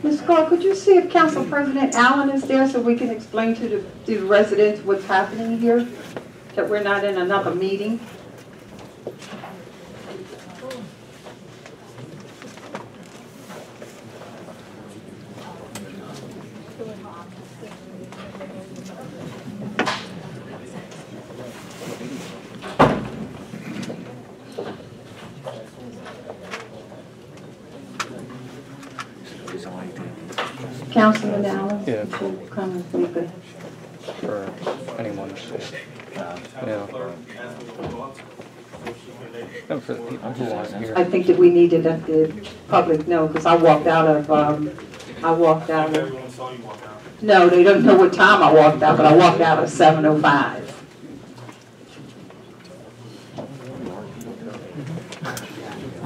Ms. Carr, could you see if Council President Allen is there so we can explain to the residents what's happening here? That we're not in another meeting? Councilman Allen? Yeah. To come and speak with. For anyone to see. Yeah. And for the people who aren't here. I think that we need to let the public know, because I walked out of, Everyone saw you walk out. no, they don't know what time I walked out, but I walked out at 7:05.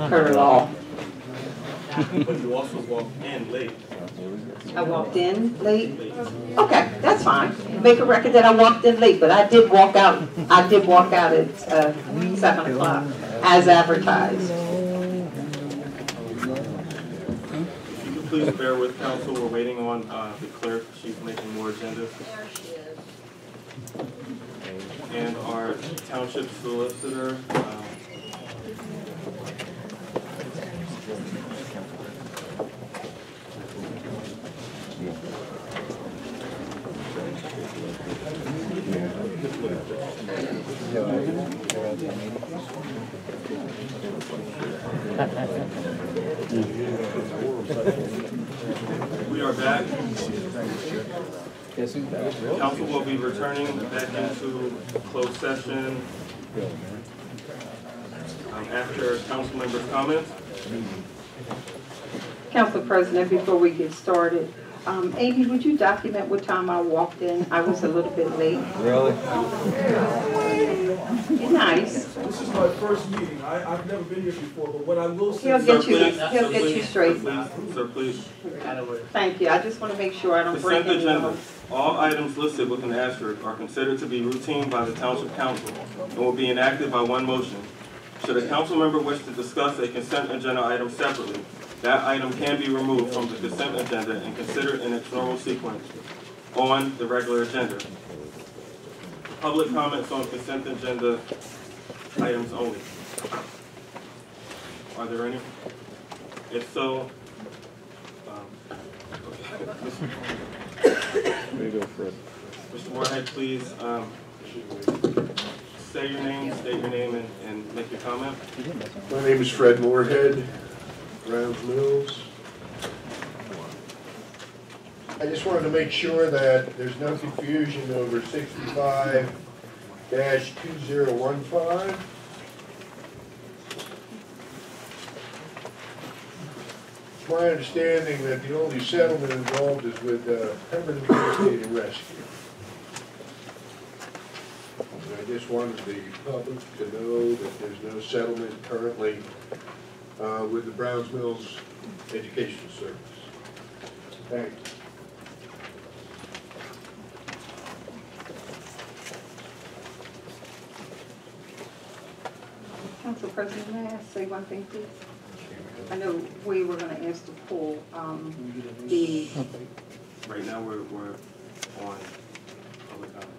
Per law. But you also walked in late. I walked in late? Okay, that's fine. Make a record that I walked in late, but I did walk out at 7 o'clock as advertised. If you could please bear with council, we're waiting on the clerk. She's making more agendas. There she is. And our township solicitor, we are back. Council will be returning back into closed session after council members' comments. Council President, before we get started, Amy, would you document what time I walked in? I was a little bit late. Really? You're nice. This is my first meeting. I've never been here before, but what I will say He'll is get you straight. Sir, please. Thank you. I just want to make sure I don't break Consent any agenda. laws. All items listed with an asterisk are considered to be routine by the Township Council and will be enacted by one motion. Should a council member wish to discuss a consent agenda item separately, that item can be removed from the consent agenda and considered in its normal sequence on the regular agenda. Public comments on consent agenda items only. Are there any? If so, Mr. Moorhead, please state your name and make your comment. My name is Fred Moorhead, Browns Mills. I just wanted to make sure that there's no confusion over 65-2015. It's my understanding that the only settlement involved is with permanent devastating rescue. And I just wanted the public to know that there's no settlement currently with the Browns Mills Educational Service. Thank you. Council President, may I say one thing, please? I know we were going to ask to pull the... Right now we're on public comment.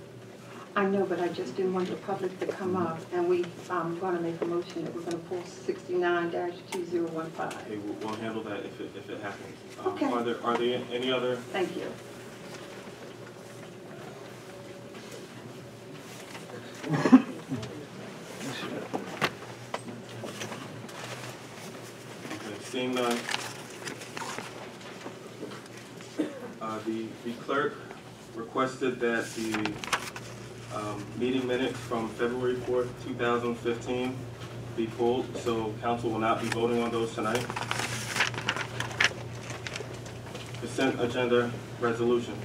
I know, but I just didn't want the public to come up, and we going to make a motion that we're going to pull 69-2015. Okay, we'll handle that if it happens. Okay. Are there any other? Thank you. Okay, seeing none. The clerk requested that the meeting minutes from February 4th, 2015 be pulled, so council will not be voting on those tonight. Consent agenda resolutions.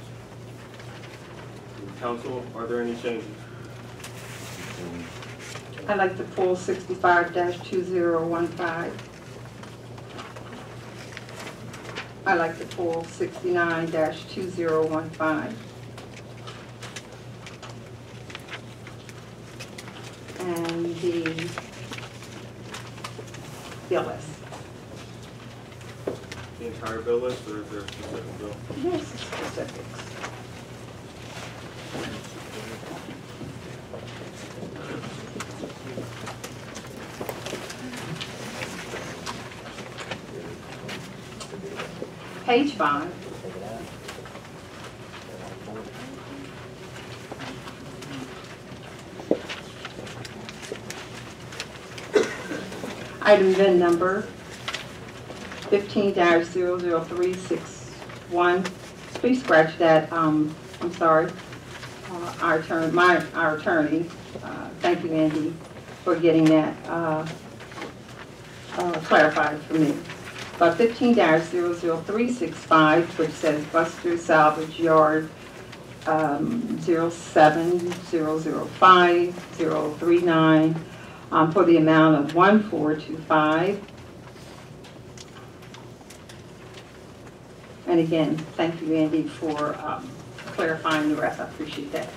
Council, are there any changes? I'd like to pull 65-2015. I'd like to pull 69-2015. And the bill list. The entire bill list, or is there a specific bill? Here's the specifics. Page 5. Item VIN number 15-00361. Please scratch that. I'm sorry. Our attorney. Thank you, Andy, for getting that clarified for me. But 15-00365, which says Buster Salvage Yard 07005-039 for the amount of 1425. And again, thank you, Andy, for clarifying the rest. I appreciate that.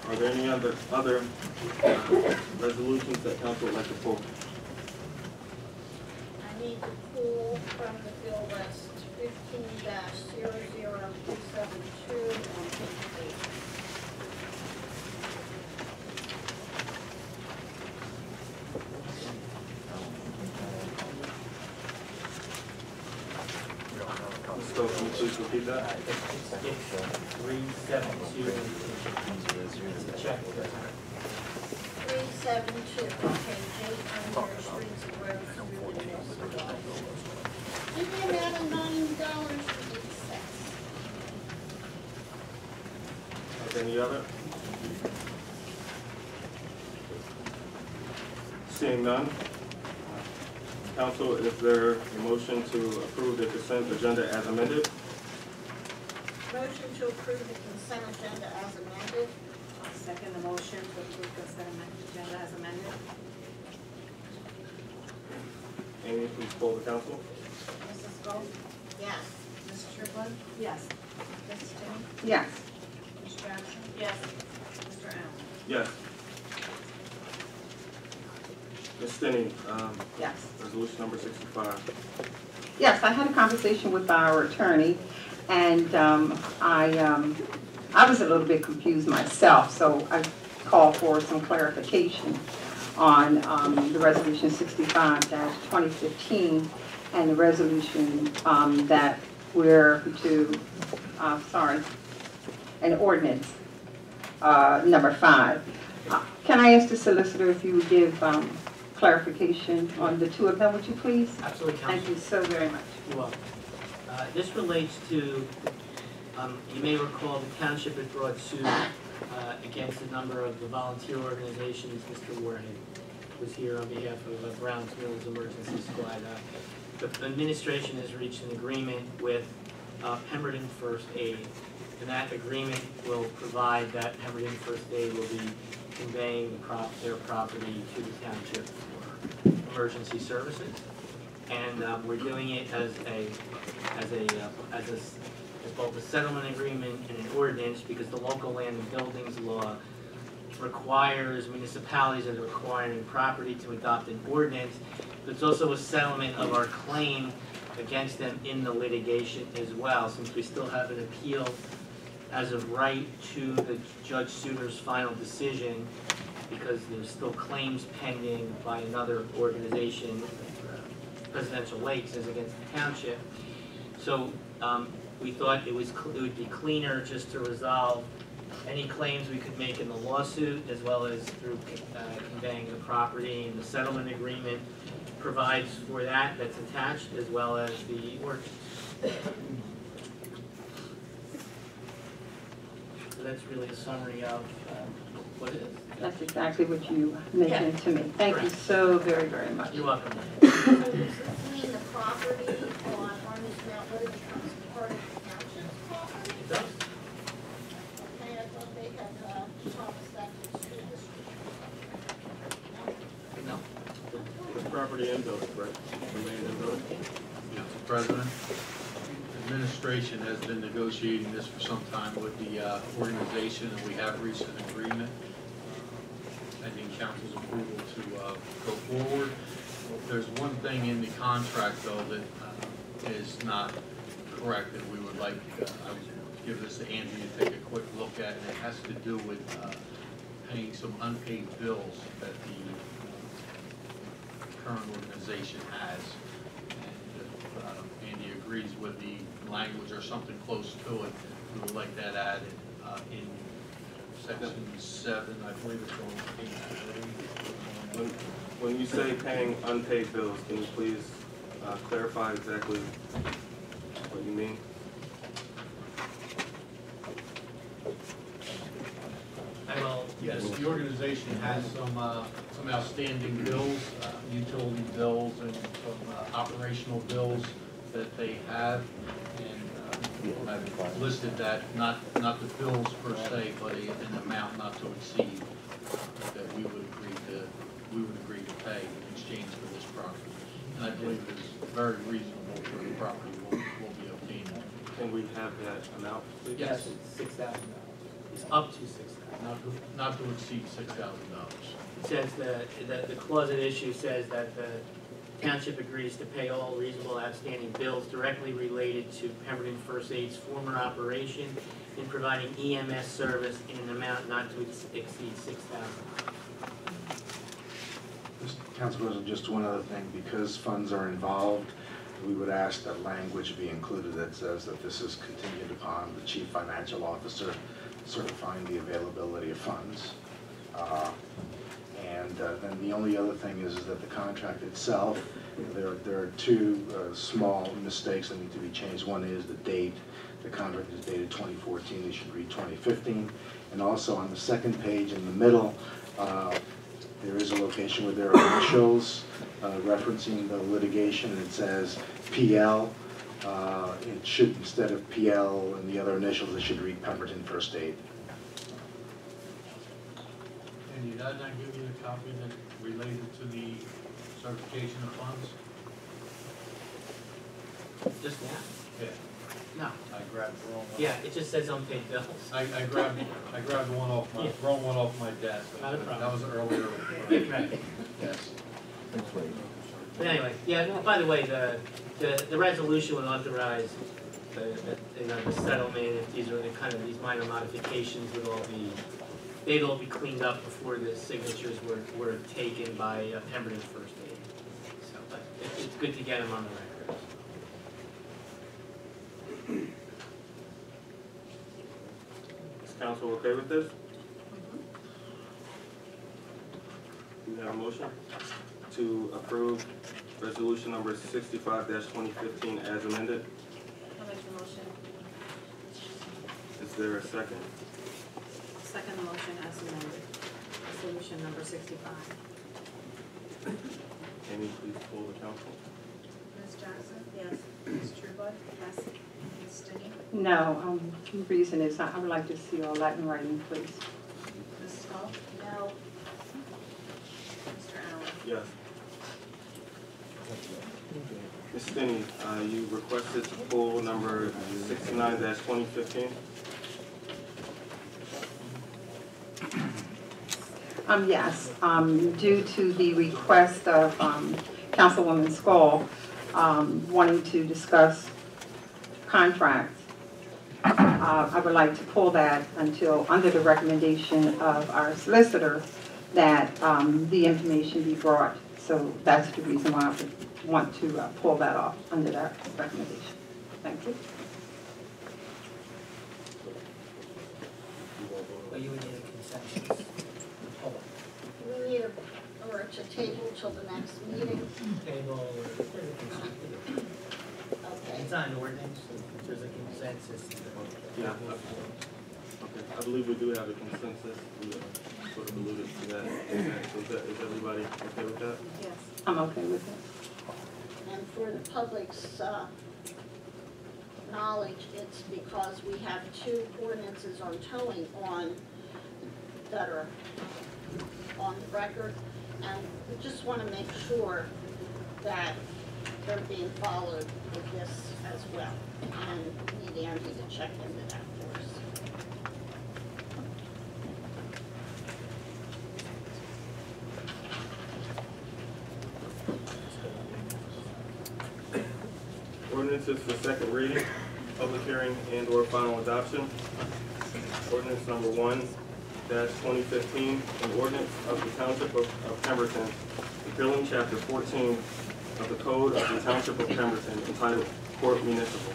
Are there any other resolutions that council would like to pull? I need to pull from the bill list 15-00272 on page 8. So can you please repeat that? 372. It's a check. 372 on page 8 under streets and roads and municipal. In the amount of $90.08. Are there any other? Seeing none. Council, is there a motion to approve the consent agenda as amended? Motion to approve the consent agenda as amended. I'll second the motion to approve consent agenda as amended. Amy, please poll the council. Mrs. Gold? Yes. Mrs. Strickland? Yes. Mrs. Tim? Yes. Ms. Jackson? Yes. Mr. Allen? Yes. Ms. Stinney, Yes. resolution number 65. Yes, I had a conversation with our attorney, and I was a little bit confused myself, so I called for some clarification on the resolution 65-2015 and the resolution that we're to, an ordinance number 5. Can I ask the solicitor if you would give clarification on the two of them, would you please? Absolutely, Council. Thank you so very much. You're welcome. This relates to, you may recall the township had brought suit against a number of the volunteer organizations. Mr. Warhead was here on behalf of Browns Mills Emergency Squad. The administration has reached an agreement with Pemberton First Aid, and that agreement will provide that Pemberton First Aid will be conveying their property to the township for emergency services. And we're doing it as both a settlement agreement and an ordinance, because the local land and buildings law requires municipalities that are acquiring property to adopt an ordinance. But it's also a settlement of our claim against them in the litigation as well, since we still have an appeal as of right to the Judge Souter's final decision, because there's still claims pending by another organization, Presidential Lakes, is against the township. So we thought it would be cleaner just to resolve any claims we could make in the lawsuit, as well as through conveying the property. And the settlement agreement provides for that, that's attached, as well as the ordinance. So that's really a summary of what it is. That's exactly what you mentioned to me. Thank you so very, very much. You're welcome. So between the property on Harness Mount, what it becomes part of the township's property? It does? Okay, I thought they had, promised that to the school district. No. The property and building, right? Remain in building. Council President, administration has been negotiating this for some time with the organization, and we have reached an agreement pending council's approval to go forward. There's one thing in the contract, though, that is not correct, and we would like, I would give this to Angie to take a quick look at, and it has to do with paying some unpaid bills that the current organization has. And if Andy agrees with the language or something close to it, we would like that added in section 7, I believe it's on page 3. When you say paying unpaid bills, can you please clarify exactly what you mean? Yes, the organization has some outstanding bills, utility bills and some operational bills that they have. And I've listed that, not the bills per se, but an amount not to exceed that we would agree to pay in exchange for this property. And I believe it's very reasonable for the property will be obtained. Can we have that amount, please? Yes, it's $6,000. It's up to $6,000. Not to exceed $6,000. It says that the clause at issue says that the township agrees to pay all reasonable outstanding bills directly related to Pemberton First Aid's former operation in providing EMS service in an amount not to exceed $6,000. Council President, just one other thing, because funds are involved, we would ask that language be included that says that this is contingent upon the chief financial officer certifying the availability of funds. Then the only other thing is that the contract itself, there are two small mistakes that need to be changed. One is the date. The contract is dated 2014. It should read 2015. And also on the second page in the middle, there is a location where there are initials referencing the litigation, and it says PL. It should, instead of PL and the other initials, it should read Pemberton First Aid. And did I not give you a copy that related to the certification of funds? Just that? Yeah, No. I grabbed the wrong one. Yeah, it just says unpaid bills. I grabbed the one off my, wrong one off my desk. Not a problem. That was earlier. Right. Yes. But anyway, yeah, by the way, the resolution would authorize the settlement. If these are these minor modifications they'd all be cleaned up before the signatures were taken by Pemberton First Aid. So, but it's good to get them on the record. Is council okay with this? We have a motion to approve resolution number 65-2015 as amended. I'll make the motion. Is there a second? Second motion as amended. Resolution number 65. Amy, please pull the council. Ms. Jackson? Yes. Ms. Trueblood? Yes. Ms. Stinney? No, the reason is I would like to see all that in writing, please. Ms. Small? No. Mr. Allen? Yes. Ms. Stinney, you requested to pull number 69-2015. Yes, due to the request of Councilwoman Skull wanting to discuss contracts, I would like to pull that until, under the recommendation of our solicitor, that the information be brought. So that's the reason why I would want to pull that off under that recommendation. Thank you. Or you would need a consensus. Oh, We need a, or to table till the next meeting. table or, Okay. it's not an ordinance, if there's a consensus. Yeah. Okay, I believe we do have a consensus. We sort of alluded to that. So is everybody okay with that? Yes. I'm okay with it. And for the public's knowledge, it's because we have two ordinances on towing on, that are on the record. And we just want to make sure that they're being followed with this as well. And we need Andy to check into that for us. Ordinances for second reading, public hearing and/or final adoption. Ordinance number 1-2015, an ordinance of the Township of Pemberton, repealing chapter 14 of the Code of the Township of Pemberton entitled Court Municipal.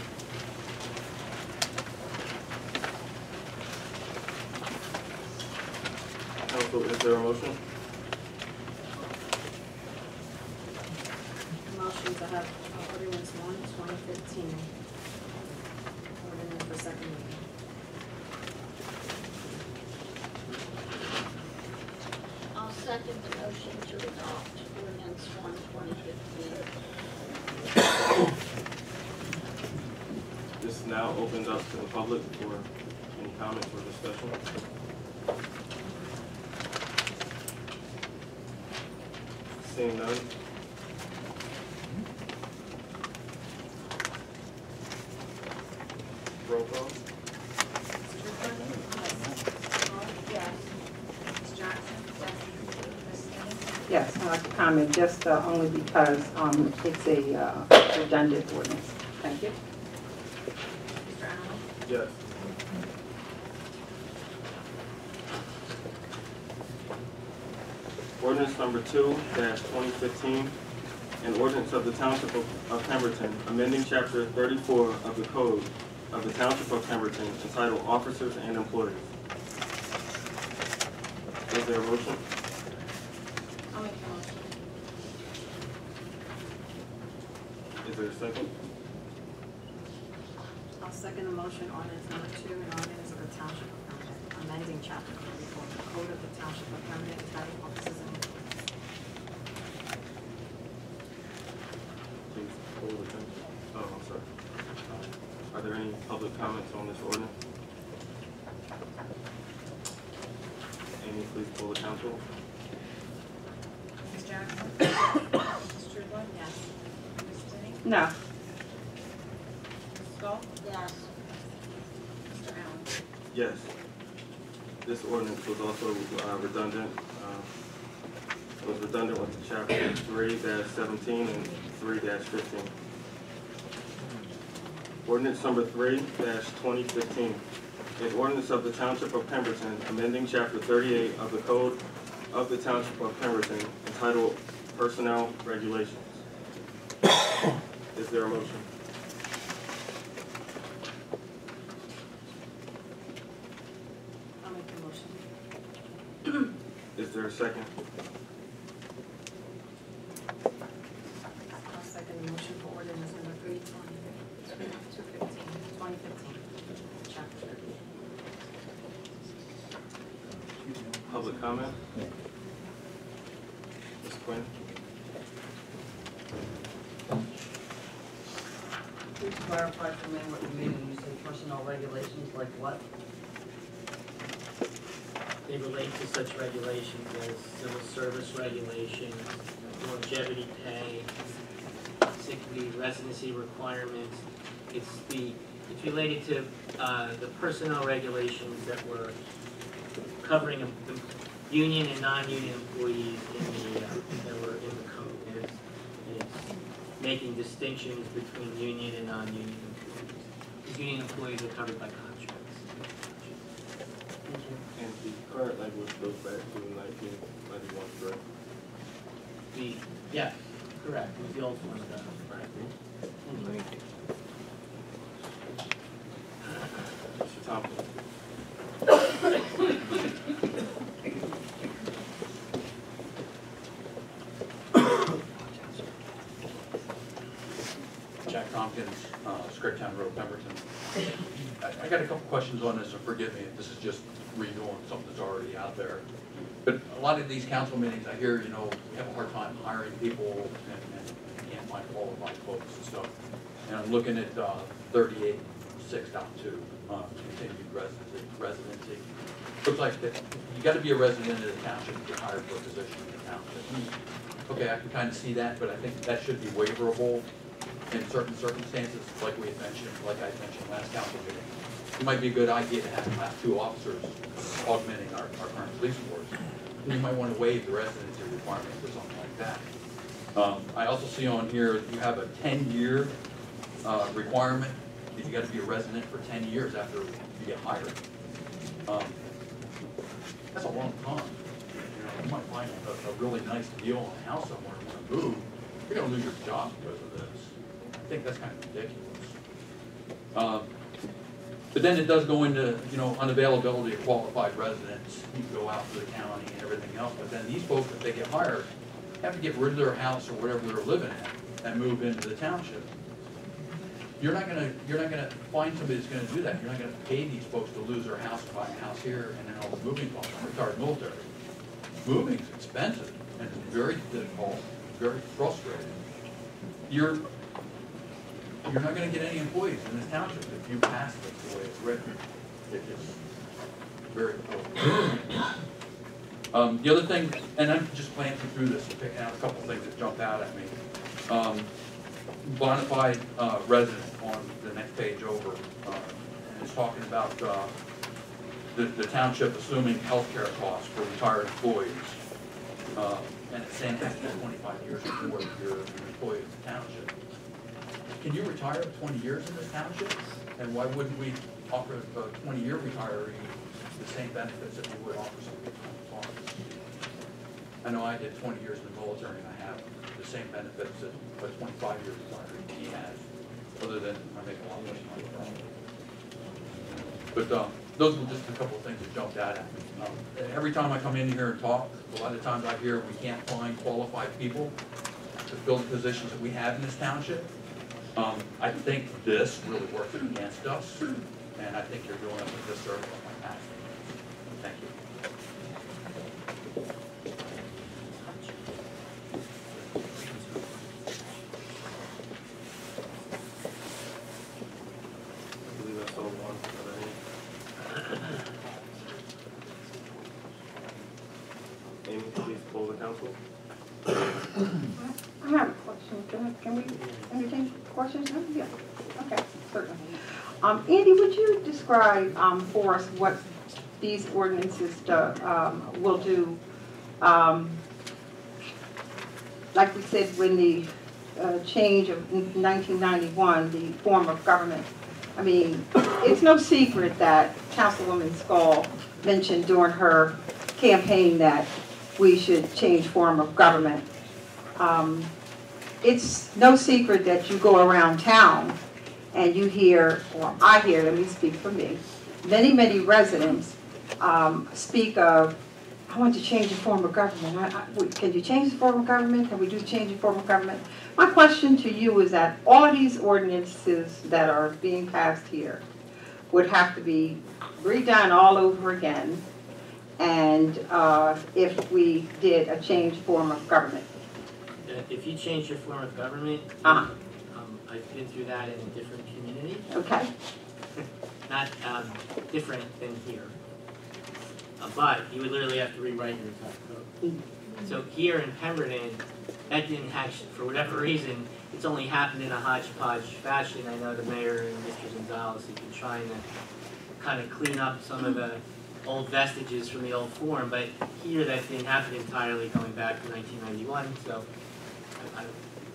Council, is there a motion? Motion to have ordinance 1/2015. Ordinance for second reading. I'll second the motion to adopt ordinance 1/2015. This now opens up to the public for any comments or discussion. Seeing none. Roll call. Yes. Ms. Johnson? Yes. Ms. Stanley? Yes, I'd like to comment just only because it's a redundant ordinance. Thank you. Mr. Allen? Yes. Ordinance number 2-2015, an ordinance of the Township of Pemberton, amending chapter 34 of the Code of the Township of Pemberton entitled Officers and Employees. Is there a motion? I'll make the motion. Is there a second? I'll second the motion, ordinance number 2, an ordinance of the Township of Pemberton, amending chapter 34 of the Code of the Township of Pemberton entitled Officers and Employees. Please pull the thing. Oh, I'm sorry. Are there any public comments on this ordinance? Amy, please pull the council. Ms. Jackson? Ms. Trudler? Yes. Ms. Denny? No. Ms. Skull? Yes. Mr. Allen? Yes. This ordinance was also redundant. It was redundant with chapter 3-17 and 3-15. Ordinance number 3-2015. An ordinance of the Township of Pemberton amending chapter 38 of the Code of the Township of Pemberton entitled Personnel Regulations. Is there a motion? I'll make the motion. Is there a second? I'll second the motion for ordinance number 2015, chapter 30. Public comment? Ms. Quinn? Please clarify for me what you mean when you say personnel regulations, like what? They relate to such regulations as civil service regulations, longevity pay, sick leave, residency requirements. It's related to the personnel regulations that were covering the union and non-union employees that were in the code. And it's making distinctions between union and non-union employees. Because union employees are covered by contracts. Thank you. And the current language goes back to 1991, correct? Yeah, correct. It was the old one. Mr. Thompson? Tompkins, Scrappetown Road, Pemberton. I got a couple questions on this, and forgive me if this is just redoing something that's already out there. But a lot of these council meetings, I hear, you know, we have a hard time hiring people and can't find qualified folks and stuff. And I'm looking at 38.6.2, continued residency. Looks like that you got to be a resident of the township to get hired for a position in the township. Okay, I can kind of see that, but I think that should be waiverable in certain circumstances, like we had mentioned, like I mentioned last council meeting. It might be a good idea to have 2 officers augmenting our current police force. And you might want to waive the residency requirement for something like that. I also see on here you have a 10-year requirement that you got to be a resident for 10 years after you get hired. That's a long time. You might find a really nice deal on a house somewhere and want to move. You're going to lose your job because of this. I think that's kind of ridiculous. But then it does go into, you know, unavailability of qualified residents. You can go out to the county and everything else, but then these folks, if they get hired, have to get rid of their house or whatever they're living in and move into the township. You're not gonna find somebody that's gonna do that. You're not gonna pay these folks to lose their house and buy a house here and then all the moving costs. I'm retired military. Moving's expensive and it's very difficult, very frustrating. You're not going to get any employees in this township if you pass this the way it's written. It is very difficult. The other thing, and I'm just glancing through this and picking out a couple things that jumped out at me. Bona fide resident on the next page over is talking about the township assuming health care costs for retired employees. And it's saying that's 25 years before you're an employee of the township. Can you retire 20 years in this township? And why wouldn't we offer a 20-year retiree the same benefits that we would offer somebody who retires? I know I did 20 years in the military and I have the same benefits that a 25-year retiree has, other than I make a lot less money. But those were just a couple of things that jumped out at me. Every time I come in here and talk, a lot of times I hear we can't find qualified people to fill the positions that we have in this township. I think this really works against us, and I think you're doing us a disservice by passing it. Thank you. I believe that's all one. Amy, please poll the council. I have a question. Can we entertain questions? Yeah. Okay, certainly. Andy, would you describe for us what these ordinances will do? Like we said, when the change of 1991, the form of government. I mean, it's no secret that Councilwoman Skull mentioned during her campaign that we should change form of government. It's no secret that you go around town and you hear, or I hear, let me speak for me, many residents speak of, I want to change the form of government. Can you change the form of government? Can we do change the form of government? My question to you is that all of these ordinances that are being passed here would have to be redone all over again, and if we did a changed form of government. If you change your form of government, I've been through that in a different community. Okay. Not different than here. But you would literally have to rewrite your entire code. So here in Pemberton, that didn't actually, for whatever reason, it's only happened in a hodgepodge fashion. I know the mayor and Mr. Gonzalez have been trying to kind of clean up some of the old vestiges from the old form, but here that didn't happen entirely going back to 1991, so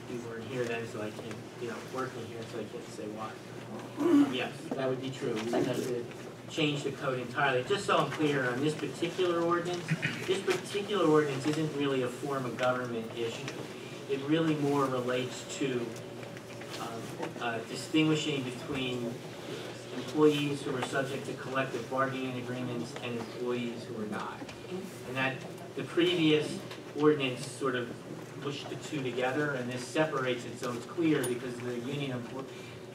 we weren't here then, so I can't, working here, so I can't say why. Yes, that would be true. We would have to change the code entirely. Just so I'm clear on this particular ordinance isn't really a form of government issue. It really more relates to distinguishing between employees who are subject to collective bargaining agreements and employees who are not. And that the previous ordinance sort of mushed the two together, and this separates it so it's clear, because the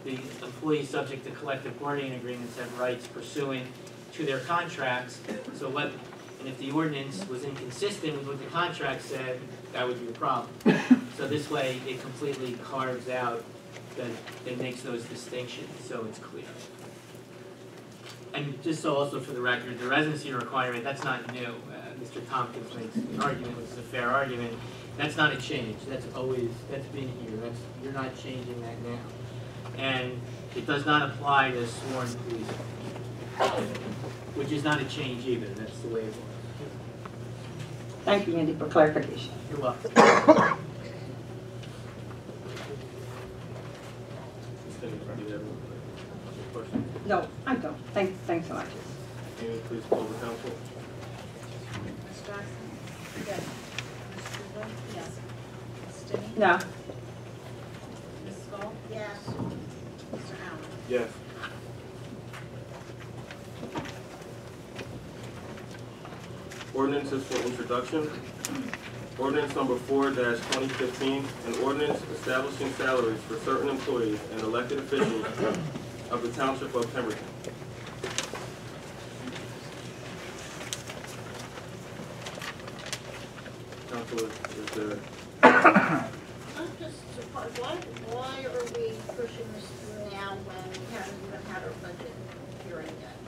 the employees subject to collective bargaining agreements have rights pursuant to their contracts. So and if the ordinance was inconsistent with what the contract said, that would be a problem. So this way, it completely carves out, it makes those distinctions, so it's clear. And just so also for the record, the residency requirement, that's not new. Mr. Tompkins makes an argument, which is a fair argument. That's not a change. That's been here. You're not changing that now. And it does not apply to sworn police, which is not a change either. That's the way it was. Thank you, Andy, for clarification. You're welcome. No, I don't. Thanks a lot. Amy, please poll the council. Ms. Jackson? Yes. Ms. Struble? Yes. Ms. Stinney? No. Ms. Skull? Yes. Mr. Allen? Yes. Ordinances for introduction. Ordinance number 4-2015, an ordinance establishing salaries for certain employees and elected officials of the Township of Pemberton. Council, is there? I'm just surprised, why are we pushing this through now when we haven't even had our budget hearing yet?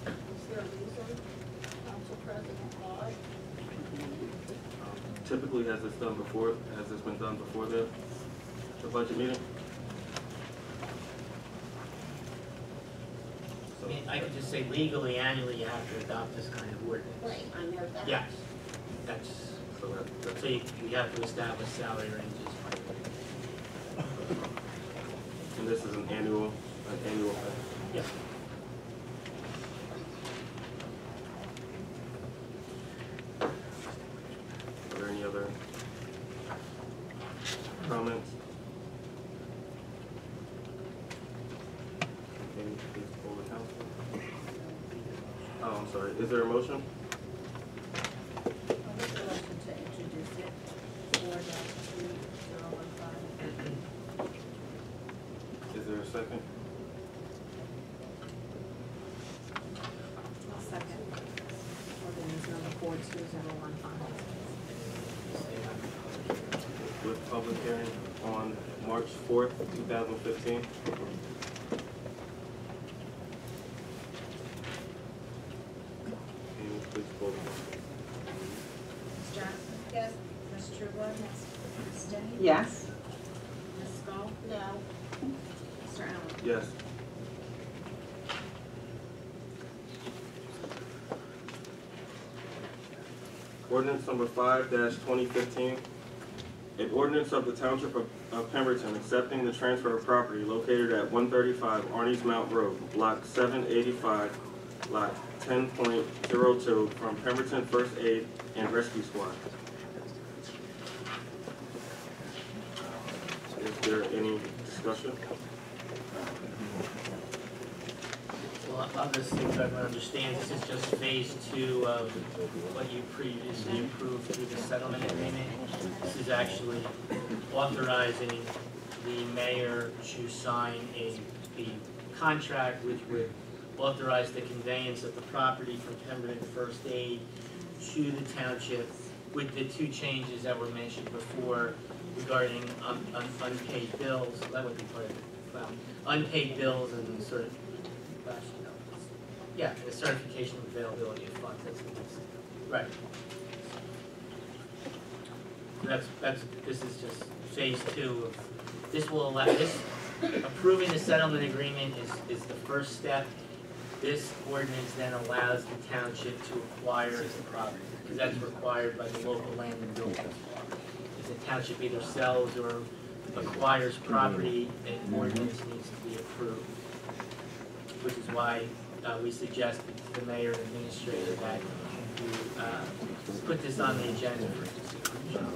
Is there a reason, Council President, why? Typically, has this been done before the budget meeting? I mean, I could just say legally, annually, you have to adopt this kind of ordinance. Right, I know that. Yes, that's, so you have to establish salary ranges. And this is an annual thing? Yes. Are there any other comments? Amy, please poll the council. Oh, I'm sorry. Is there a motion? I'll make a motion to introduce it, 4-2015. Is there a second? I'll second. Ordinance number 42015. With public hearing on March 4th, 2015. Amy, please poll the council. Ms. Jackson? Yes. Ms. Struble? Yes. Ms. Stinney? Yes. Ms. Skull? No. Mr. Allen? Yes. Ordinance number 5-2015. An ordinance of the Township of Pemberton accepting the transfer of property located at 135 Arnie's Mount Road, Block 785, Lot 10.02 from Pemberton First Aid and Rescue Squad. Is there any discussion? Well, on this thing, so everyone understands, this is just phase 2 of what you previously approved through the settlement agreement. This is actually authorizing the mayor to sign the contract which would authorize the conveyance of the property from Pemberton First Aid to the township with the 2 changes that were mentioned before regarding unpaid bills. That would be part of it. Well, unpaid bills and sort of, yeah, the certification of availability of funds. That's what it's, right. This is just phase 2 of, this will allow, approving the settlement agreement is the first step. This ordinance then allows the township to acquire the property, because that's required by the local land and buildings law. If the township either sells or acquires property, an ordinance needs to be approved, which is why we suggested to the mayor and administrator that we put this on the agenda for consideration.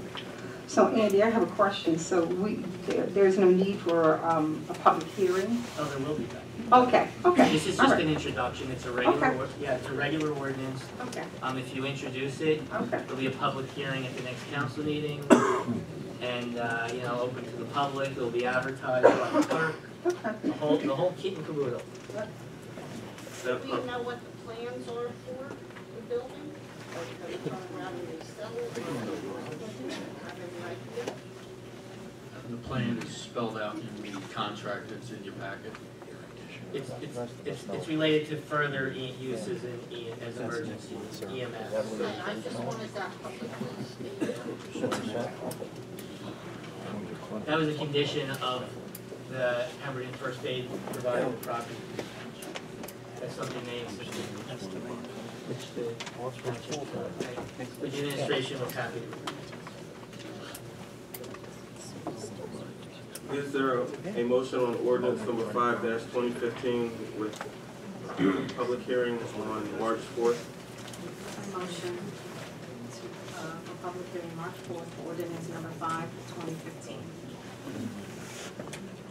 So Andy, I have a question. So there's no need for a public hearing? Oh, there will be that. Okay, okay. This is all just right. an introduction, it's a regular, Okay. yeah, it's a regular ordinance. Okay, If you introduce it, okay. there'll be a public hearing at the next council meeting, and, open to the public, it'll be advertised by the clerk, Okay. the whole kit and caboodle. Do you know what the plans are for the building? Or are you gonna turn around and resell it? Or have any idea? The plan is spelled out in the contract that's in your packet. It's related to further uses as emergency EMS. Okay, I just wanted that publicly stated. That was a condition of the Pemberton First Aid providing the property. That's something they insisted, which the administration was happy with. Is there a motion on ordinance number 5-2015 with public hearing on March 4th? Motion for public hearing March 4th, ordinance number 5, 2015.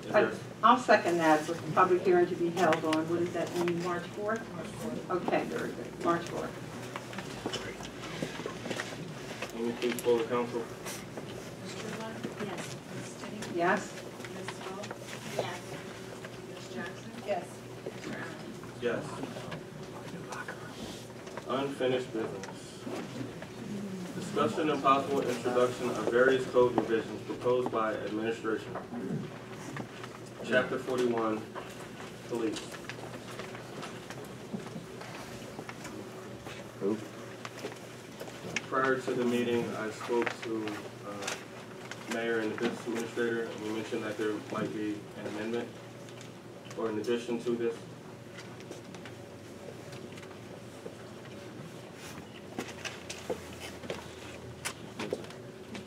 Is there, I'll second that, with the public hearing to be held on, what is that, mean, March 4th? Okay, very good, March 4th. Amy, please poll the council. Mr. Rudd? Yes. Ms. Teddy? Yes? Ms. Swope? Yes. Ms. Jackson? Yes. Mr. Allen? Yes. Unfinished business. Discussion and possible introduction of various code revisions proposed by administration. Chapter 41, police. Prior to the meeting, I spoke to mayor and the business administrator, and we mentioned that there might be an amendment or an addition to this.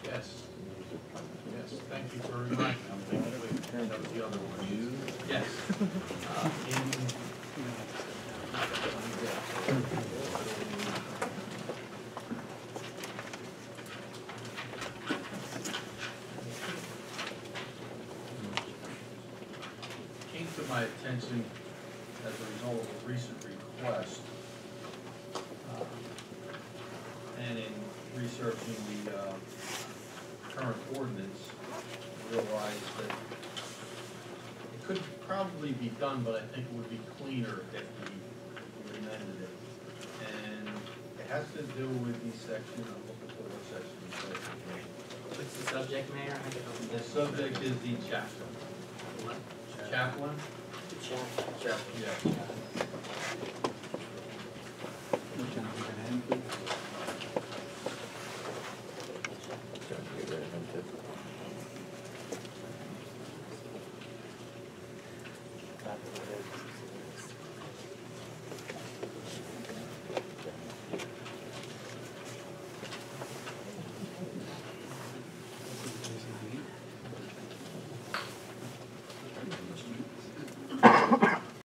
Yes. Yes, thank you for reminding me. I'm thinking, wait, that was the other one. Yes. Came to my attention as a result of a recent request, and in researching the current ordinance, realized that it could probably be done, but I think it would be cleaner if we amended it. And it has to do with the section, I'm looking for what section it says. What's the subject, Mayor? I don't know. The subject is the chaplain. What? Chaplain? The chaplain. Yeah.